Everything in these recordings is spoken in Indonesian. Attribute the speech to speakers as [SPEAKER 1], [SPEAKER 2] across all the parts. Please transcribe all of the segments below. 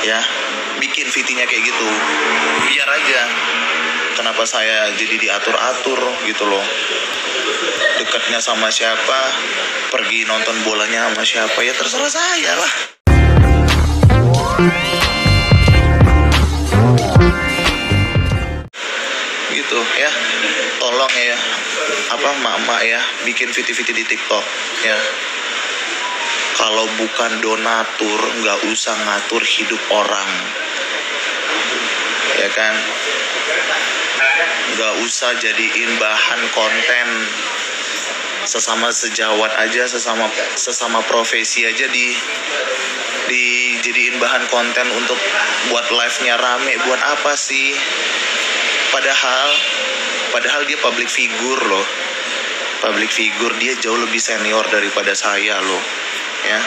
[SPEAKER 1] ya, bikin VT-nya kayak gitu. Biar aja. Kenapa saya jadi diatur-atur gitu loh. Dekatnya sama siapa, pergi nonton bolanya sama siapa, ya terserah saya lah. Gitu ya. Tolong ya, mak-mak ya, bikin VT-VT di TikTok ya. Kalau bukan donatur, nggak usah ngatur hidup orang, ya kan? Nggak usah jadiin bahan konten. Sesama sejawat aja, sesama profesi aja dijadiin bahan konten untuk buat live-nya rame. Buat apa sih? Padahal dia public figure loh. Public figure, dia jauh lebih senior daripada saya loh. Ya.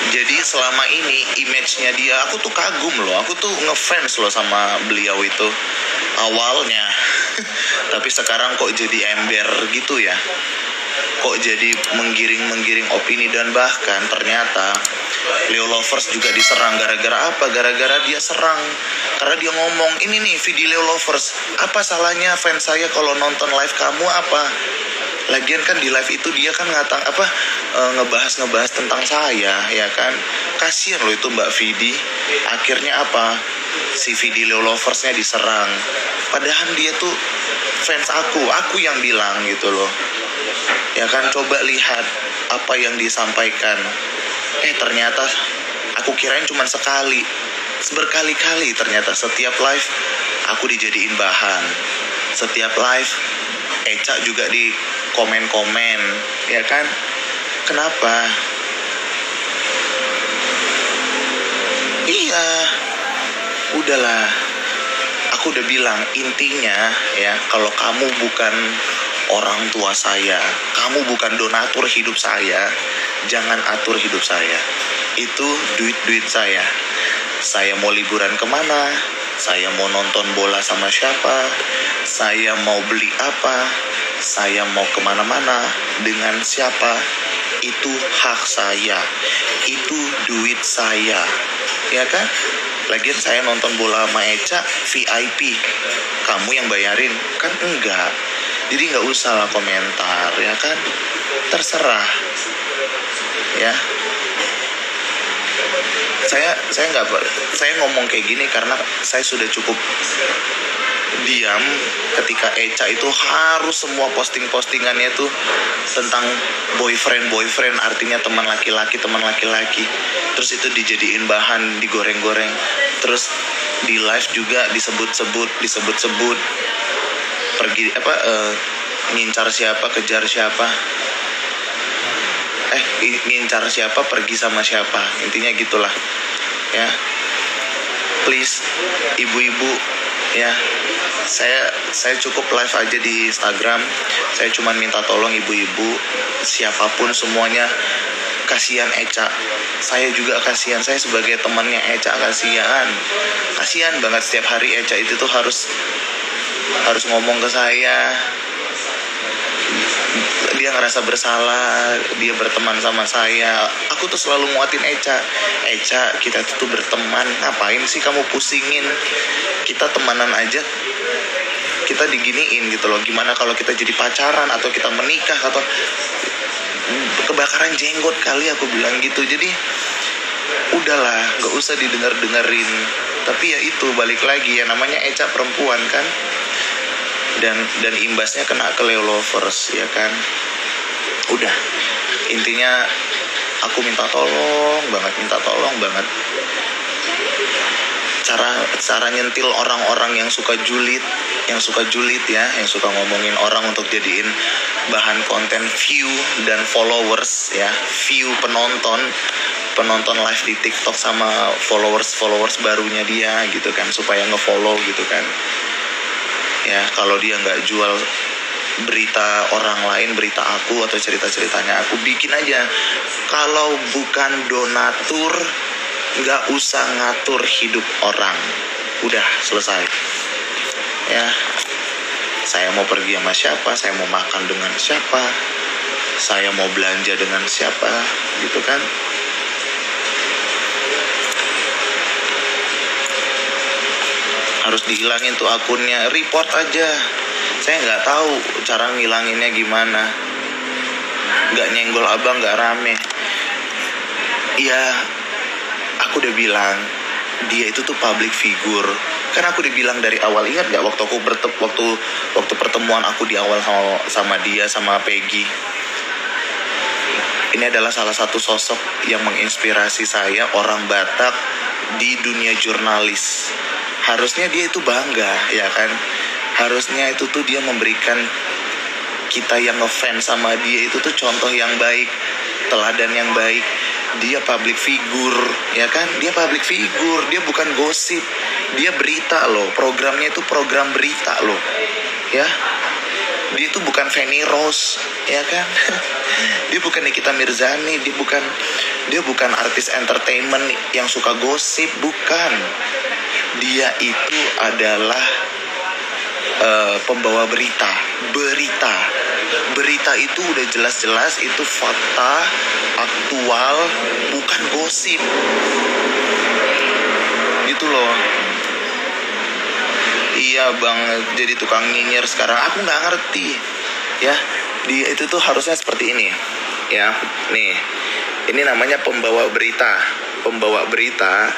[SPEAKER 1] Jadi selama ini image-nya dia, aku tuh kagum loh, aku tuh ngefans loh sama beliau itu awalnya. Tapi sekarang kok jadi ember gitu ya, kok jadi menggiring opini. Dan bahkan ternyata Leo Lovers juga diserang. Gara-gara apa? Gara-gara dia serang karena dia ngomong, ini nih video Leo Lovers, apa salahnya fans saya kalau nonton live kamu apa? Lagian kan di live itu dia kan ngebahas tentang saya, ya kan? Kasian loh itu Mbak Vidi. Akhirnya apa? Si Vidi Leo Loversnya diserang. Padahal dia tuh fans aku yang bilang gitu loh. Ya kan, coba lihat apa yang disampaikan. Ternyata aku kirain cuma sekali. Berkali-kali ternyata setiap live aku dijadiin bahan. Setiap live Eca juga di komen-komen, ya kan? Kenapa? Iya, udahlah. Aku udah bilang, intinya ya, kalau kamu bukan orang tua saya, kamu bukan donatur hidup saya, jangan atur hidup saya. Itu duit saya. Saya mau liburan kemana, saya mau nonton bola sama siapa, saya mau beli apa, saya mau kemana-mana, dengan siapa, itu hak saya, itu duit saya, ya kan? Lagian saya nonton bola sama Eca VIP, kamu yang bayarin, kan enggak. Jadi nggak usah lah komentar, ya kan? Terserah, ya. Saya ngomong kayak gini karena saya sudah cukup diam ketika Eca itu harus semua postingannya tuh tentang boyfriend, artinya teman laki-laki. Terus itu dijadiin bahan, digoreng-goreng. Terus di live juga disebut pergi ngincar siapa, kejar siapa. Ngincar siapa, pergi sama siapa. Intinya gitulah. Ya. Please ibu-ibu ya. Saya cukup live aja di Instagram. Saya cuma minta tolong ibu-ibu, siapapun semuanya, kasihan Eca. Saya juga kasihan, saya sebagai temannya Eca kasihan banget. Setiap hari Eca itu tuh harus ngomong ke saya. Dia ngerasa bersalah, dia berteman sama saya. Aku tuh selalu nguatin Eca, kita tuh berteman, ngapain sih kamu pusingin? Kita temanan aja, kita diginiin gitu loh. Gimana kalau kita jadi pacaran atau kita menikah atau kebakaran jenggot kali, aku bilang gitu. Jadi udahlah, gak usah didengerin. Tapi ya itu, balik lagi ya, namanya Eca perempuan kan. Dan imbasnya kena ke Leo Lovers, ya kan. Udah, intinya aku minta tolong banget. Cara nyentil orang-orang yang suka julid ya, yang suka ngomongin orang untuk jadiin bahan konten view dan followers ya, view penonton live di TikTok sama followers barunya dia gitu kan, supaya ngefollow gitu kan. Ya, kalau dia nggak jual berita orang lain, berita aku atau cerita-ceritanya aku, bikin aja. Kalau bukan donatur, nggak usah ngatur hidup orang. Udah selesai. Ya, saya mau pergi sama siapa, saya mau makan dengan siapa, saya mau belanja dengan siapa gitu kan. Harus dihilangin tuh akunnya, report aja. Saya nggak tahu cara ngilanginnya gimana. Nggak nyenggol abang, nggak rame. Ya, aku udah bilang dia itu tuh public figure. Kan aku udah bilang dari awal, ingat nggak waktu pertemuan aku di awal sama dia, sama Peggy. Ini adalah salah satu sosok yang menginspirasi saya, orang Batak di dunia jurnalis. Harusnya dia itu bangga, ya kan? Harusnya itu tuh dia memberikan kita yang ngefans sama dia itu tuh contoh yang baik, teladan yang baik. Dia public figure, ya kan? Dia public figure, dia bukan gosip. Dia berita loh, programnya itu program berita loh. Ya. Dia itu bukan Feni Rose, ya kan? Dia bukan Nikita Mirzani, dia bukan artis entertainment yang suka gosip, bukan. Dia itu adalah pembawa berita. Berita itu udah jelas-jelas itu fakta, aktual, bukan gosip. Gitu loh. Iya bang, jadi tukang nyinyir sekarang. Aku nggak ngerti. Ya, dia itu tuh harusnya seperti ini. Ya, nih. Ini namanya pembawa berita. Pembawa berita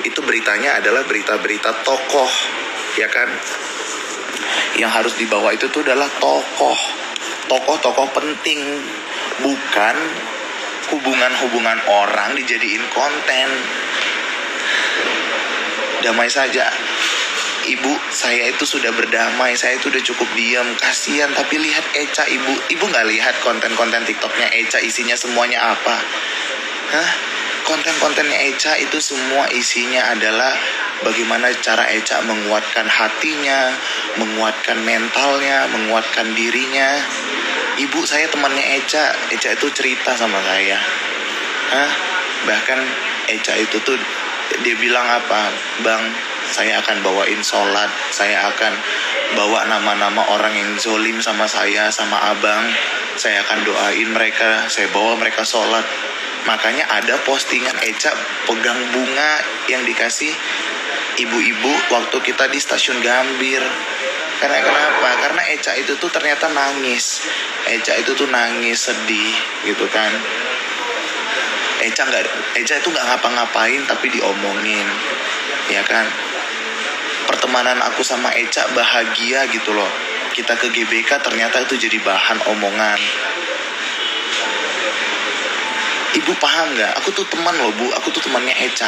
[SPEAKER 1] itu beritanya adalah berita-berita tokoh, ya kan? Yang harus dibawa itu tuh adalah tokoh penting, bukan hubungan-hubungan orang dijadiin konten. Damai saja. Ibu, saya itu sudah berdamai, saya itu udah cukup diam. Kasihan, tapi lihat Echa, ibu nggak lihat konten-konten TikToknya Echa isinya semuanya apa? Hah? Konten-kontennya Echa itu semua isinya adalah bagaimana cara Echa menguatkan hatinya, menguatkan mentalnya, menguatkan dirinya. Ibu, saya temannya Echa itu cerita sama saya. Hah? Bahkan Echa itu tuh dia bilang apa? Bang, saya akan bawain sholat, saya akan bawa nama-nama orang yang zolim sama saya, sama abang. Saya akan doain mereka, saya bawa mereka sholat. Makanya ada postingan Echa pegang bunga yang dikasih ibu-ibu waktu kita di stasiun Gambir. Karena kenapa? Karena Echa itu tuh ternyata nangis. Echa itu tuh nangis, sedih gitu kan. Echa itu nggak ngapa-ngapain tapi diomongin, ya kan. Pertemanan aku sama Echa bahagia gitu loh. Kita ke GBK ternyata itu jadi bahan omongan. Ibu paham nggak? Aku tuh teman loh bu, aku tuh temannya Echa.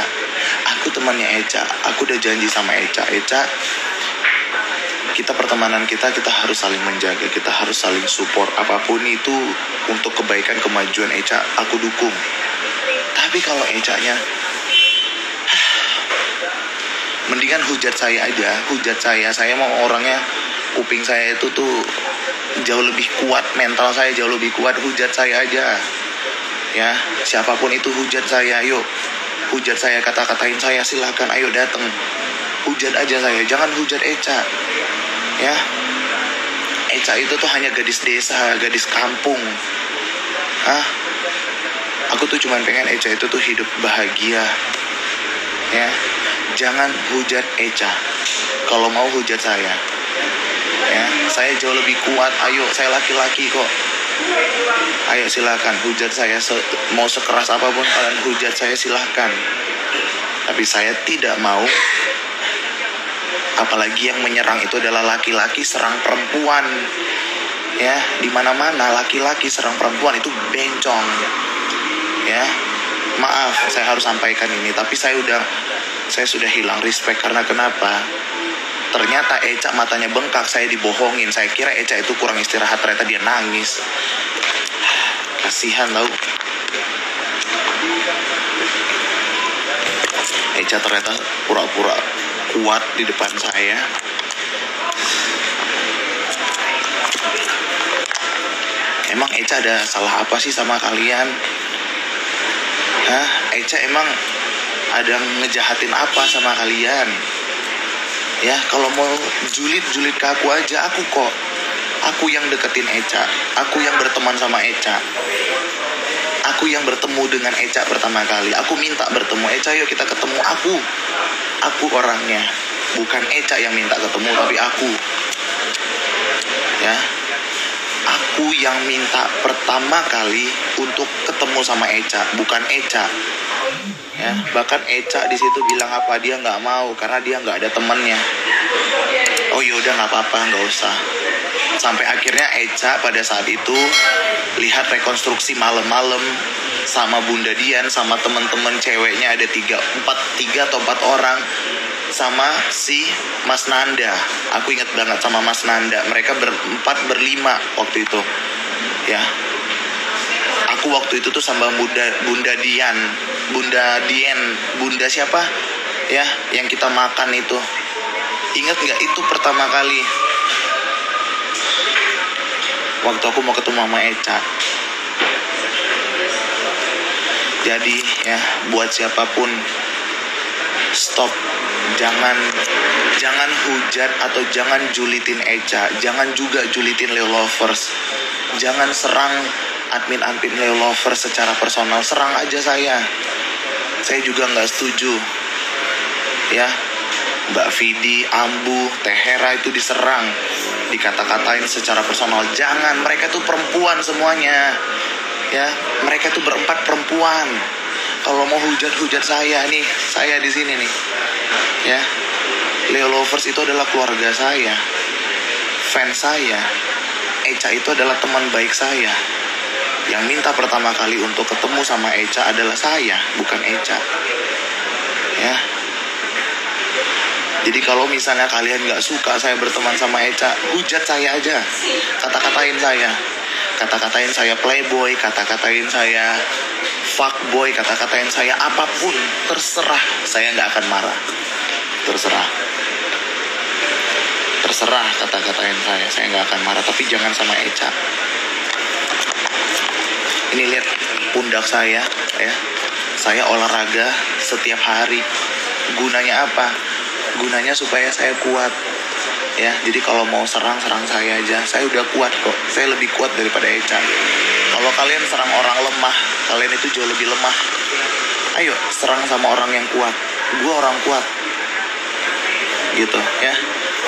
[SPEAKER 1] Aku udah janji sama Echa. Kita pertemanan kita harus saling menjaga, kita harus saling support. Apapun itu untuk kebaikan kemajuan Echa, aku dukung. Tapi kalau Echa-nya mendingan hujat saya aja. Saya mau orangnya, kuping saya itu tuh jauh lebih kuat, mental saya jauh lebih kuat. Hujat saya aja. Ya, siapapun itu hujat saya, yuk. Hujat saya, kata-katain saya, silakan, ayo datang. Hujat aja saya, jangan hujat Echa. Ya. Echa itu tuh hanya gadis desa, gadis kampung. Hah? Aku tuh cuman pengen Echa itu tuh hidup bahagia. Ya. Jangan hujat Echa. Kalau mau hujat saya. Ya, saya jauh lebih kuat. Ayo, saya laki-laki kok. Ayo silakan hujat saya, mau sekeras apapun kalian hujat saya silakan. Tapi saya tidak mau, apalagi yang menyerang itu adalah laki-laki serang perempuan. Ya, di mana-mana laki-laki serang perempuan itu bencong. Ya, maaf saya harus sampaikan ini, tapi saya sudah hilang respect. Karena kenapa? Ternyata Echa matanya bengkak, saya dibohongin. Saya kira Echa itu kurang istirahat, ternyata dia nangis. Kasihan tau. Echa ternyata pura-pura kuat di depan saya. Emang Echa ada salah apa sih sama kalian? Hah? Echa emang ada ngejahatin apa sama kalian? Ya, kalau mau julid ke aku aja, Aku yang deketin Eca, aku yang berteman sama Eca, aku yang bertemu dengan Eca pertama kali. Aku minta bertemu Eca, yuk kita ketemu. Aku orangnya, bukan Eca yang minta ketemu, tapi aku. Ya, aku yang minta pertama kali untuk ketemu sama Eca, bukan Eca. Ya, bahkan Eca di situ bilang apa, dia nggak mau karena dia nggak ada temannya. Oh yaudah, nggak apa-apa, nggak usah. Sampai akhirnya Eca pada saat itu lihat rekonstruksi malam-malam sama Bunda Dian, sama teman-teman ceweknya, ada 3 atau 4 orang, sama si Mas Nanda. Aku inget banget sama Mas Nanda. Mereka berlima waktu itu. Ya, aku waktu itu tuh sama Bunda Dian, Bunda siapa? Ya, yang kita makan itu. Ingat nggak itu pertama kali? Waktu aku mau ketemu sama Eca. Jadi ya, buat siapapun, stop. Jangan hujat atau jangan julitin Eca. Jangan juga julitin Leo Lovers. Jangan serang admin Leo Lovers secara personal. Serang aja saya. Saya juga nggak setuju. Ya, Mbak Vidi, Ambu, Tehera itu diserang, dikata-katain secara personal. Jangan, mereka tuh perempuan semuanya. Ya, mereka tuh berempat perempuan. Kalau mau hujat saya nih, saya di sini nih. Ya, Leo Lovers itu adalah keluarga saya, fans saya. Eca itu adalah teman baik saya. Yang minta pertama kali untuk ketemu sama Eca adalah saya, bukan Eca. Ya. Jadi kalau misalnya kalian gak suka saya berteman sama Eca, hujat saya aja. Kata-katain saya. Kata-katain saya playboy, kata-katain saya fuckboy, kata-katain saya apapun. Terserah, saya gak akan marah. Terserah kata-katain saya gak akan marah. Tapi jangan sama Eca. Ini lihat pundak saya, ya. Saya olahraga setiap hari. Gunanya apa? Gunanya supaya saya kuat. Ya, jadi kalau mau serang saya aja. Saya udah kuat kok. Saya lebih kuat daripada Eca. Kalau kalian serang orang lemah, kalian itu jauh lebih lemah. Ayo, serang sama orang yang kuat. Gue orang kuat. Gitu, ya.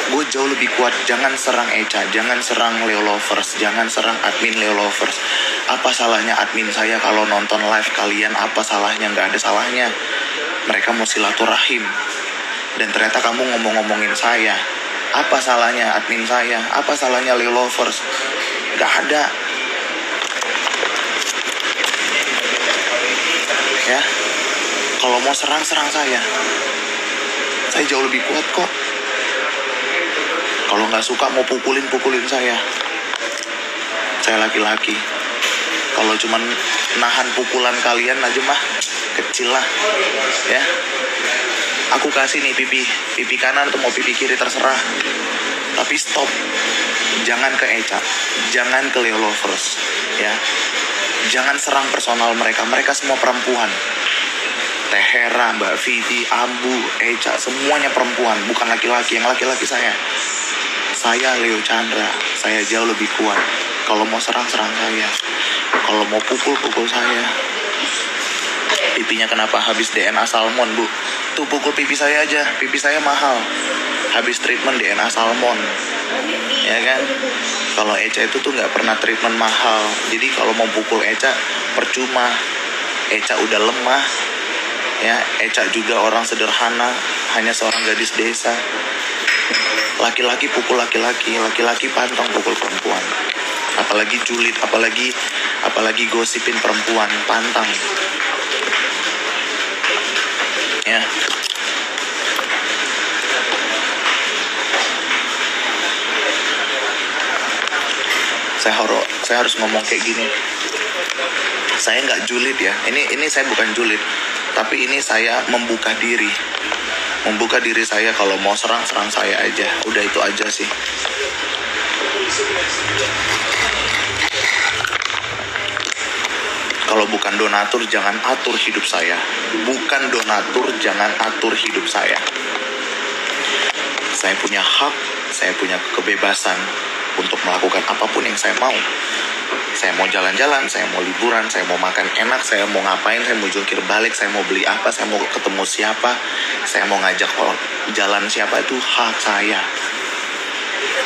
[SPEAKER 1] Gue jauh lebih kuat. Jangan serang Eca, jangan serang Leo Lovers, jangan serang admin Leo Lovers. Apa salahnya admin saya kalau nonton live kalian? Apa salahnya? Nggak ada salahnya. Mereka mau silaturahim. Dan ternyata kamu ngomong-ngomongin saya. Apa salahnya admin saya? Apa salahnya Leo Lovers? Nggak ada. Ya, kalau mau serang saya. Saya jauh lebih kuat kok. Kalau nggak suka mau pukulin saya. Saya laki-laki. Kalau cuman nahan pukulan kalian aja mah kecil lah. Ya. Aku kasih nih pipi kanan atau mau pipi kiri terserah. Tapi stop. Jangan ke Eca, jangan ke Leo Lovers, ya. Jangan serang personal mereka. Mereka semua perempuan. Tehera, Mbak Vidi, Ambu, Eca, semuanya perempuan, bukan laki-laki. Yang laki-laki saya Leo Chandra. Saya jauh lebih kuat. Kalau mau serang saya. Kalau mau pukul saya. Pipinya kenapa habis DNA salmon, Bu? Tuh pukul pipi saya aja. Pipi saya mahal. Habis treatment DNA salmon. Ya kan? Kalau Eca itu tuh nggak pernah treatment mahal. Jadi kalau mau pukul Eca percuma. Eca udah lemah. Ya, Eca juga orang sederhana, hanya seorang gadis desa. Laki-laki pukul laki-laki, laki-laki pantang pukul perempuan. Apalagi julid, apalagi gosipin perempuan, pantang. Ya. Saya harus ngomong kayak gini. Saya nggak julid ya. Ini saya bukan julid, tapi ini saya membuka diri saya. Kalau mau serang saya aja. Udah itu aja sih. Kalau bukan donatur jangan atur hidup saya. Bukan donatur jangan atur hidup saya. Saya punya hak, saya punya kebebasan untuk melakukan apapun yang saya mau. Saya mau jalan-jalan, saya mau liburan, saya mau makan enak, saya mau ngapain, saya mau jungkir balik, saya mau beli apa, saya mau ketemu siapa, saya mau ngajak jalan siapa, itu hak saya.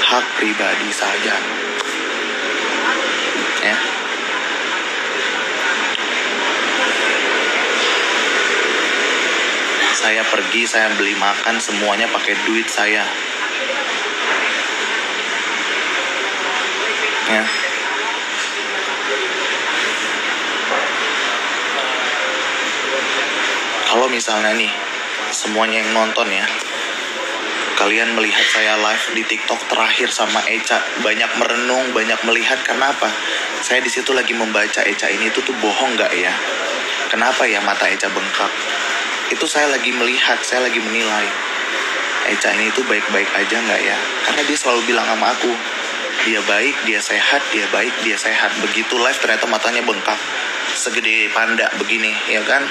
[SPEAKER 1] Hak pribadi saya. Ya. Saya pergi, saya beli makan, semuanya pakai duit saya. Ya. Kalau misalnya nih, semuanya yang nonton ya, kalian melihat saya live di TikTok terakhir sama Echa, banyak merenung, banyak melihat, kenapa? Saya di situ lagi membaca Echa ini tuh bohong nggak ya? Kenapa ya mata Echa bengkak? Itu saya lagi melihat, saya lagi menilai. Echa ini tuh baik-baik aja nggak ya? Karena dia selalu bilang sama aku, dia baik, dia sehat, dia baik, dia sehat. Begitu live ternyata matanya bengkak, segede panda begini, ya kan?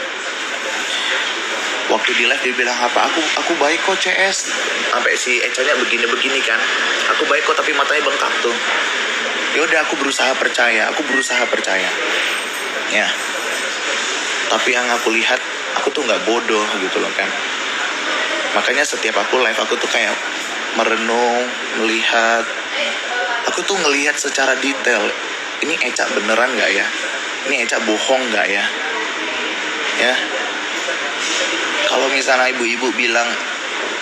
[SPEAKER 1] Waktu di live dia bilang apa? Aku baik kok CS. Sampai si Echa-nya begini-begini kan. Aku baik kok tapi matanya bengkak tuh. Ya udah, aku berusaha percaya. Ya. Tapi yang aku lihat, aku tuh nggak bodoh gitu loh kan. Makanya setiap aku live, aku tuh kayak merenung, melihat. Aku tuh ngelihat secara detail. Ini Echa beneran nggak ya? Ini Echa bohong nggak ya? Ya. Kalau misalnya ibu-ibu bilang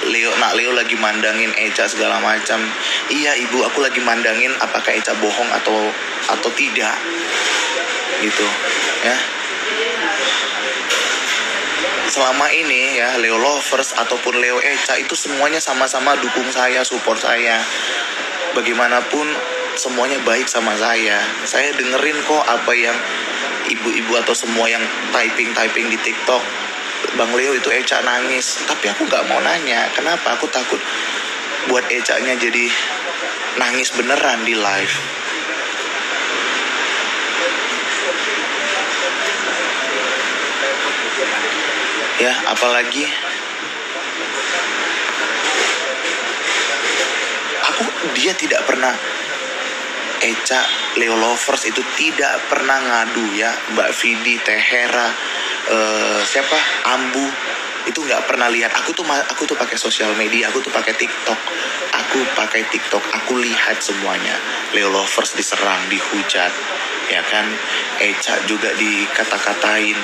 [SPEAKER 1] Leo lagi mandangin Echa segala macam, iya ibu, aku lagi mandangin apakah Echa bohong atau tidak, gitu ya. Selama ini ya, Leo lovers ataupun Leo Echa itu semuanya sama-sama dukung saya, support saya. Bagaimanapun semuanya baik sama saya. Saya dengerin kok apa yang ibu-ibu atau semua yang typing di TikTok. Bang Leo itu Echa nangis, tapi aku nggak mau nanya. Kenapa? Aku takut buat Echa-nya jadi nangis beneran di live. Ya, apalagi dia tidak pernah, Echa Leo lovers itu tidak pernah ngadu ya, Mbak Vidi, Tehera, siapa, Ambu, itu nggak pernah lihat. Aku tuh pakai sosial media, aku tuh pakai TikTok, aku lihat semuanya. Leo lovers diserang, dihujat, ya kan. Echa juga dikata-katain,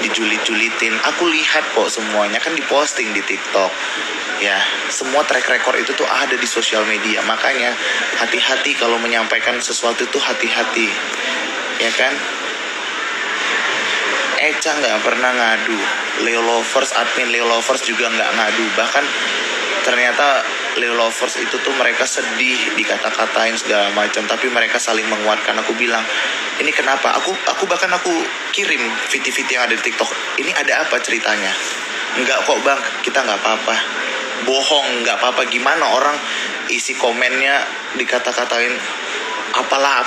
[SPEAKER 1] dijulit-julitin. Aku lihat kok semuanya, kan diposting di TikTok. Ya, semua track record itu tuh ada di sosial media. Makanya hati-hati kalau menyampaikan sesuatu itu, hati-hati, ya kan. Echa nggak pernah ngadu, Leo lovers, admin Leo lovers juga nggak ngadu. Bahkan ternyata Leo lovers itu tuh mereka sedih, dikata-katain segala macam, tapi mereka saling menguatkan. Aku bilang, ini kenapa? Aku kirim video-video yang ada di TikTok. Ini ada apa ceritanya? Enggak kok bang, kita nggak apa-apa. Bohong, nggak apa-apa. Gimana orang isi komennya dikata-katain apalah.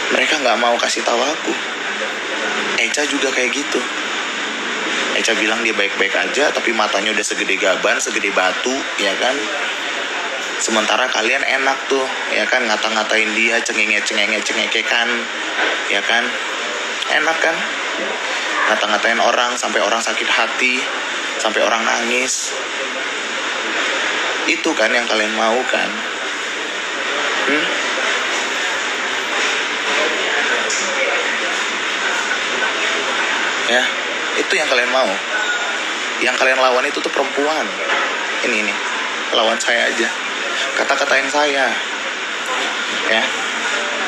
[SPEAKER 1] Mereka nggak mau kasih tahu aku. Echa juga kayak gitu. Echa bilang dia baik-baik aja, tapi matanya udah segede gaban, segede batu, ya kan. Sementara kalian enak tuh, ya kan, ngata-ngatain dia, cengengekan, ya kan. Enak kan? Ngata-ngatain orang sampai orang sakit hati, sampai orang nangis. Itu kan yang kalian mau kan? Ya, itu yang kalian mau. Yang kalian lawan itu tuh perempuan. Ini lawan saya aja. Kata-katain saya. Ya.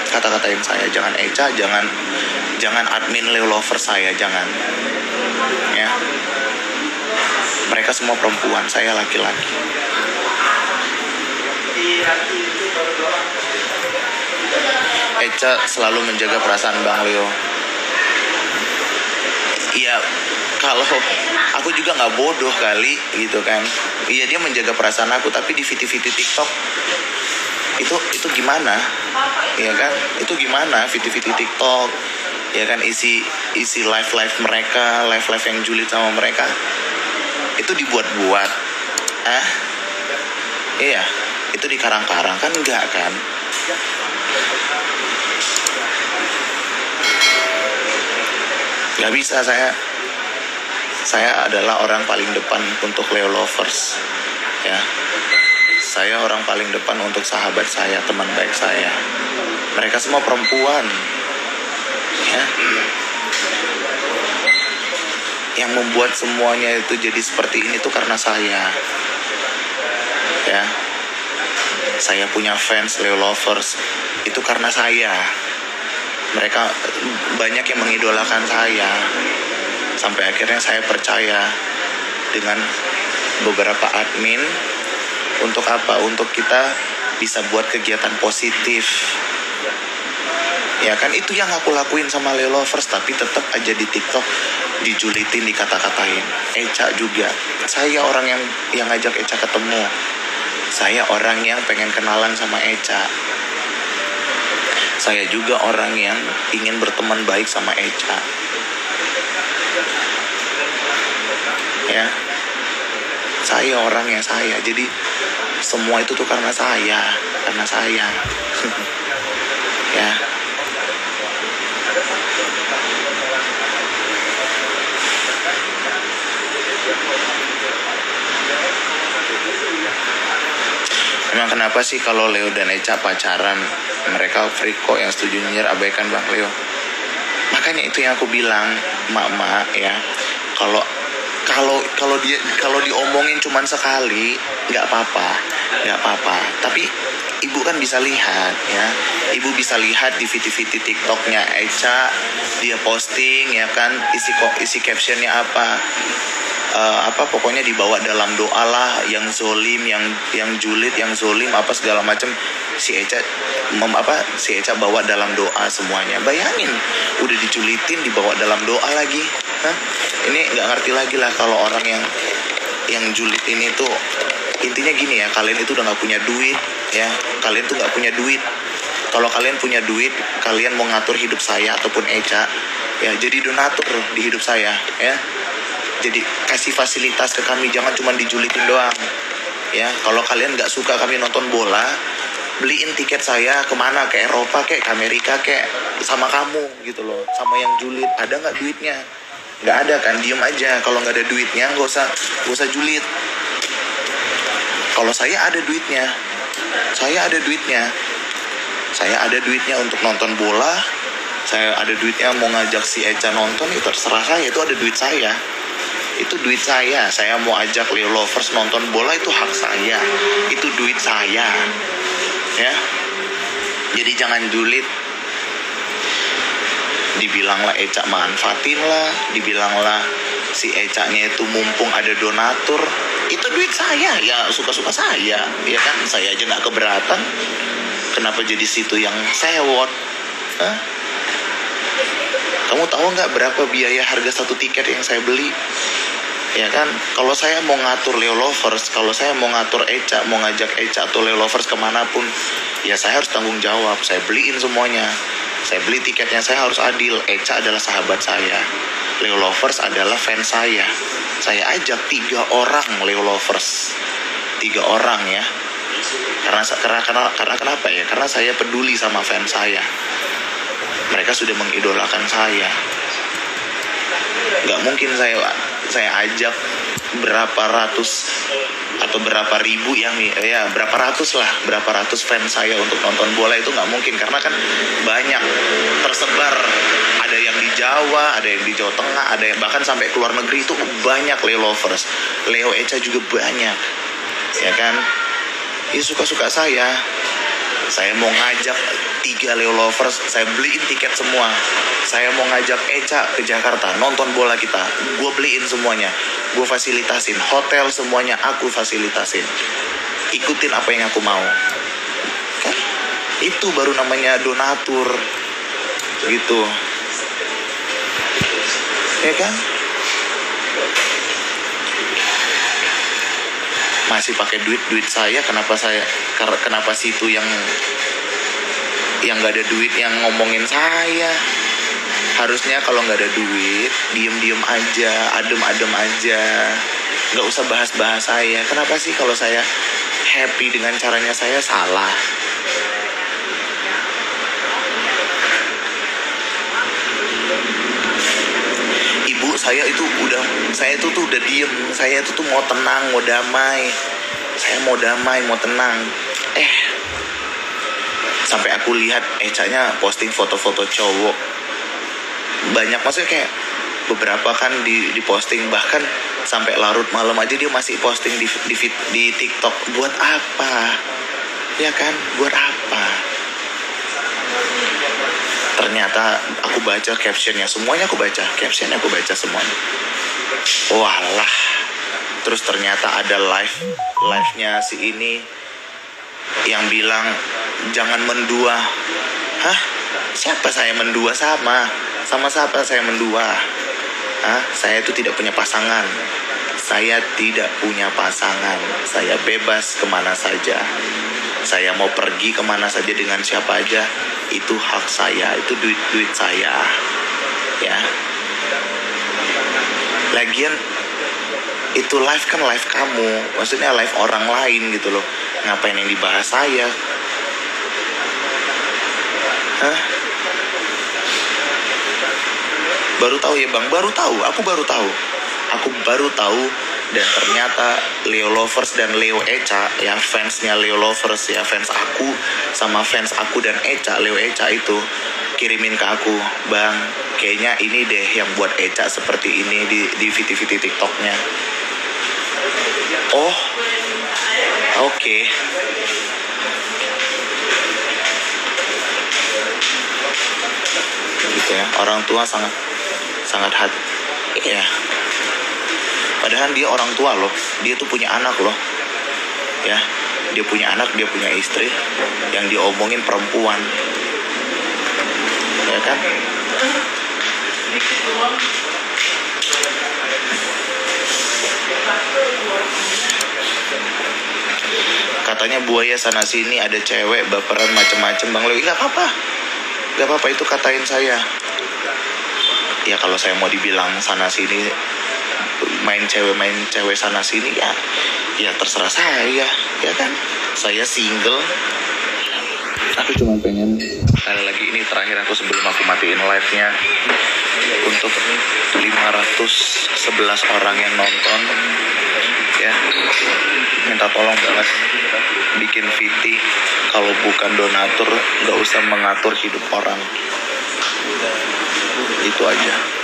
[SPEAKER 1] Kata-katain saya, jangan Echa, jangan admin Leo lover saya, jangan. Ya. Mereka semua perempuan, saya laki-laki. Echa selalu menjaga perasaan Bang Leo. Iya, kalau aku juga nggak bodoh kali gitu kan. Iya, dia menjaga perasaan aku, tapi di video-video TikTok itu gimana? Ya kan? Itu gimana video-video TikTok? Ya kan, isi live mereka, live yang julid sama mereka. Itu dibuat-buat. Iya, itu di Karang-Karang kan enggak kan? Nggak bisa, saya adalah orang paling depan untuk Leo lovers, ya. Saya orang paling depan untuk sahabat saya, teman baik saya. Mereka semua perempuan, ya. Yang membuat semuanya itu jadi seperti ini tuh karena saya, ya. Saya punya fans Leo lovers itu karena saya. Mereka banyak yang mengidolakan saya. Sampai akhirnya saya percaya dengan beberapa admin. Untuk apa? Untuk kita bisa buat kegiatan positif. Ya kan, itu yang aku lakuin sama Leo lovers. Tapi tetap aja di TikTok dijulitin, dikata-katain. Echa juga. Saya orang yang ngajak Echa ketemu. Saya orang yang pengen kenalan sama Echa. Saya juga orang yang ingin berteman baik sama Echa. Ya. Saya orangnya saya. Jadi semua itu tuh karena saya. Ya. Emang kenapa sih kalau Leo dan Echa pacaran mereka free kok, yang setuju nyinyir abaikan Bang Leo? Makanya itu yang aku bilang, mak ya, kalau diomongin cuman sekali nggak apa-apa, tapi ibu kan bisa lihat, ya, ibu bisa lihat di VT TikToknya Echa, dia posting, ya kan, isi captionnya apa pokoknya dibawa dalam doa lah, yang zolim, yang julid, yang zolim, apa segala macam, si Echa bawa dalam doa semuanya. Bayangin, udah dijulitin dibawa dalam doa lagi. Ini nggak ngerti lagi lah kalau orang yang julid ini tuh. Intinya gini ya, kalian itu udah nggak punya duit, ya, kalian tuh nggak punya duit. Kalau kalian punya duit, kalian mau ngatur hidup saya ataupun Echa, ya, jadi donatur di hidup saya, ya. Jadi kasih fasilitas ke kami, jangan cuma dijulitin doang, ya. Kalau kalian nggak suka kami nonton bola, beliin tiket saya kemana, ke Eropa, ke Amerika, sama kamu gitu loh, sama yang julid. Ada nggak duitnya? Nggak ada kan, diem aja. Kalau nggak ada duitnya, nggak usah julid. Kalau saya ada duitnya, saya ada duitnya untuk nonton bola, saya ada duitnya mau ngajak si Echa nonton, itu terserah saya, itu ada duit saya. Itu duit saya mau ajak Leo lovers nonton bola, itu hak saya, itu duit saya, ya. Jadi jangan julid. Dibilanglah Echa manfaatin lah, dibilanglah si Echa-nya itu mumpung ada donatur, itu duit saya, ya suka-suka saya, ya kan, saya aja nggak keberatan. Kenapa jadi situ yang sewot? Kamu tahu nggak berapa biaya harga satu tiket yang saya beli? Ya kan, kalau saya mau ngatur Leo lovers, kalau saya mau ngatur Echa, mau ngajak Echa atau Leo lovers kemanapun, ya saya harus tanggung jawab. Saya beliin semuanya, saya beli tiketnya, saya harus adil. Echa adalah sahabat saya, Leo lovers adalah fans saya. Saya ajak 3 orang Leo lovers, 3 orang, ya. Karena kenapa ya? Karena saya peduli sama fans saya. Mereka sudah mengidolakan saya. Nggak mungkin saya ajak berapa ratus atau berapa ribu berapa ratus fans saya untuk nonton bola, itu nggak mungkin, karena kan banyak tersebar, ada yang di Jawa, ada yang di Jawa Tengah, ada yang bahkan sampai ke luar negeri, itu banyak Leo lovers. Leo Echa juga banyak, ya kan. Ya suka-suka saya mau ngajak 3 Leo lovers, saya beliin tiket semua. Saya mau ngajak Echa ke Jakarta nonton bola kita, gue beliin semuanya, gue fasilitasin hotel, semuanya aku fasilitasin. Ikutin apa yang aku mau, kan? Itu baru namanya donatur, gitu, ya kan? Masih pakai duit saya, kenapa situ yang nggak ada duit yang ngomongin saya? Harusnya kalau nggak ada duit, diem aja, adem aja, nggak usah bahas saya. Kenapa sih kalau saya happy dengan caranya saya salah. Ibu saya itu tuh udah diem, saya itu tuh mau tenang, mau damai, saya mau damai, mau tenang. Sampai aku lihat Eca-nya posting foto-foto cowok banyak, maksudnya kayak beberapa kan di posting, bahkan sampai larut malam aja dia masih posting di TikTok. Buat apa? Ya kan, buat apa? Ternyata aku baca captionnya, semuanya aku baca, captionnya aku baca semuanya. Walah. Terus ternyata ada live-nya si ini yang bilang jangan mendua. Hah? Siapa saya mendua sama siapa saya mendua? Hah? Saya itu tidak punya pasangan. Saya tidak punya pasangan. Saya bebas kemana saja. Saya mau pergi kemana saja dengan siapa aja. Itu hak saya, itu duit saya. Ya. Lagian itu live kan live kamu, maksudnya live orang lain gitu loh. Ngapain yang dibahas saya? Hah? Baru tahu ya bang, aku baru tahu. Dan ternyata Leo Lovers dan Leo Eca, yang fansnya Leo Lovers ya, fans aku sama fans aku dan Eca, Leo Eca itu kirimin ke aku, bang, kayaknya ini deh yang buat Eca seperti ini di VT TikToknya. Oh, oke. Gitu ya, orang tua sangat hati. Ya. Padahal dia orang tua loh, dia tuh punya anak loh. Ya, dia punya anak, dia punya istri, yang diomongin perempuan. Ya kan? Katanya buaya sana sini ada cewek baperan macem-macem, Bang Leo. Gak apa-apa itu katain saya. Ya kalau saya mau dibilang sana sini main cewek sana sini ya terserah saya, ya kan. Saya single. Aku cuma pengen sekali lagi, ini terakhir aku sebelum aku matiin live-nya, untuk 511 orang yang nonton ya, minta tolong banget bikin VT. Kalau bukan donatur nggak usah mengatur hidup orang. Itu aja.